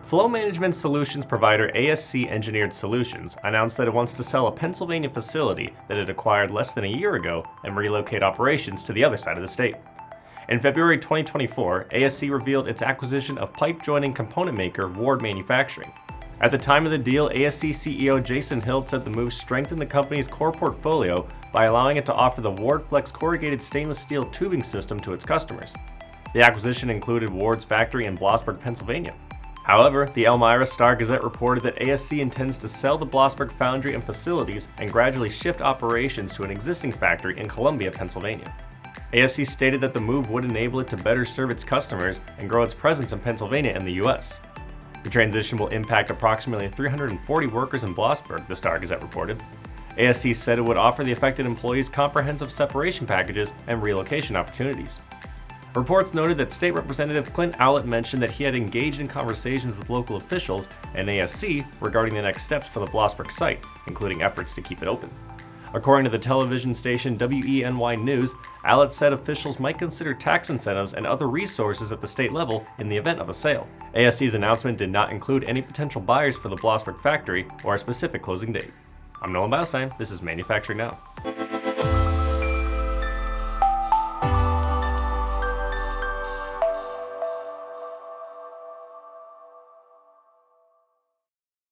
Flow management solutions provider ASC Engineered Solutions announced that it wants to sell a Pennsylvania facility that it acquired less than a year ago and relocate operations to the other side of the state. In February 2024, ASC revealed its acquisition of pipe joining component maker Ward Manufacturing. At the time of the deal, ASC CEO Jason Hild said the move strengthened the company's core portfolio by allowing it to offer the Ward Flex corrugated stainless steel tubing system to its customers. The acquisition included Ward's factory in Blossburg, Pennsylvania. However, the Elmira Star-Gazette reported that ASC intends to sell the Blossburg foundry and facilities and gradually shift operations to an existing factory in Columbia, Pennsylvania. ASC stated that the move would enable it to better serve its customers and grow its presence in Pennsylvania and the U.S. The transition will impact approximately 340 workers in Blossburg, the Star-Gazette reported. ASC said it would offer the affected employees comprehensive separation packages and relocation opportunities. Reports noted that State Representative Clint Owlett mentioned that he had engaged in conversations with local officials and ASC regarding the next steps for the Blossburg site, including efforts to keep it open. According to the television station WENY News, Owlett said officials might consider tax incentives and other resources at the state level in the event of a sale. ASC's announcement did not include any potential buyers for the Blossburg factory or a specific closing date. I'm Nolan Beilstein. This is Manufacturing Now.